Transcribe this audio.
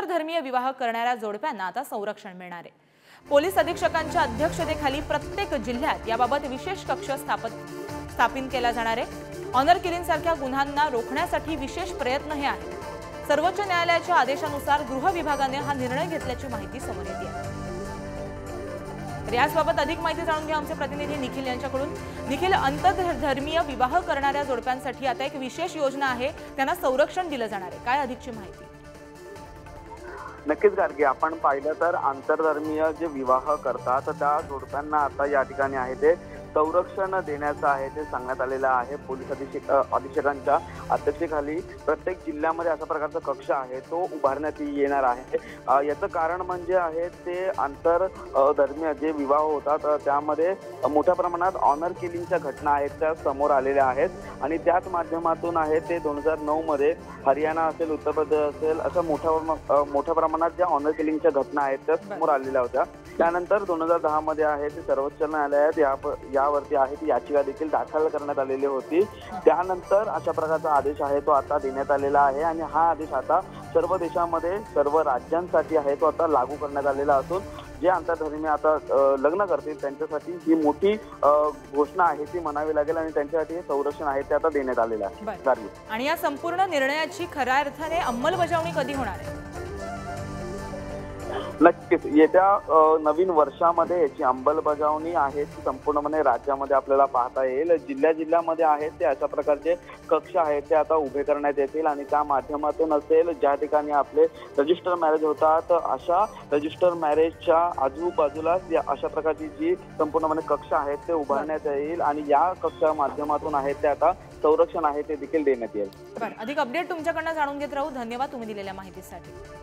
आंतरधर्मीय विवाह करणाऱ्या जोडप्यांना आता संरक्षण मिळणार आहे। पोलीस अधीक्षकांच्या अध्यक्षतेखाली प्रत्येक जिल्ह्यात याबाबत विशेष कक्ष स्थापित केला जाणार आहे। ऑनर किलिंग सारख्या गुन्ह्यांना रोखण्यासाठी विशेष प्रयत्न हे आहेत। सर्वोच्च न्यायालयाच्या आदेशानुसार गृह विभागाने हा निर्णय घेतल्याची माहिती समोर येते आहे। याबाबत अधिक माहिती जाणून घ्या आमचे प्रतिनिधी निखिल यांच्याकडून। निखिल, आंतरधर्मीय विवाह करणाऱ्या जोडप्यांसाठी आता एक विशेष योजना आहे, त्यांना संरक्षण दिलं जाणार आहे, काय अधिकची माहिती? नक्कीच गार्गी, आपण पाहिलं तर आंतरधर्मीय जे विवाह करतात त्या जोडप्यांना आता या ठिकाणी आहे ते संरक्षण देण्याचं आहे ते सांगण्यात आलेलं आहे। पोलीस अधीक्षकांच्या अध्यक्षतेखाली प्रत्येक जिल्ह्यामध्ये अशा प्रकारचा कक्ष आहे तो उभारण्यात येणार आहे। याचं कारण म्हणजे आहे ते आंतरधर्मीय जे विवाह होतात त्यामध्ये मोठ्या प्रमाणात ऑनर किलिंगच्या घटना आहेत त्या समोर आलेल्या आहेत आणि त्याच माध्यमातून आहे ते 2009 मध्ये हरियाणा असेल, उत्तर प्रदेश असेल अशा मोठ्या प्रमाणात ज्या ऑनर किलिंगच्या घटना आहेत त्या समोर आलेल्या होत्या। त्यानंतर 2010 मध्ये आहे ते सर्वोच्च न्यायालयात यावरती आहे ती याचिका देखील दाखल करण्यात आलेली होती। त्यानंतर अशा प्रकारचा आदेश आहे तो आता देण्यात आलेला आहे आणि हा आदेश आता सर्व देशामध्ये सर्व राज्यांसाठी आहे तो आता लागू करण्यात आलेला असून जे आंतरधर्मीय आता लग्न करतील त्यांच्यासाठी ही मोठी घोषणा आहे ती म्हणावी लागेल आणि त्यांच्यासाठी हे संरक्षण आहे ते आता देण्यात आलेलं आहे। आणि या संपूर्ण निर्णयाची खऱ्या अर्थाने अंमलबजावणी कधी होणार आहे? नक्कीच येत्या नवीन वर्षामध्ये याची अंमलबजावणी आहे ती संपूर्णपणे राज्यामध्ये आपल्याला पाहता येईल। जिल्ह्यामध्ये आहेत ते अशा प्रकारचे कक्ष आहेत ते आता उभे करण्यात येतील आणि त्या माध्यमातून असेल ज्या ठिकाणी आपले रजिस्टर मॅरेज होतात अशा रजिस्टर मॅरेजच्या आजूबाजूला अशा प्रकारची जी संपूर्णपणे कक्ष आहेत ते उभारण्यात येईल आणि या कक्षाच्या माध्यमातून आहेत ते आता संरक्षण आहे ते देखील देण्यात येईल। अधिक अपडेट तुमच्याकडनं जाणून घेत राहू। धन्यवाद तुम्ही दिलेल्या माहितीसाठी।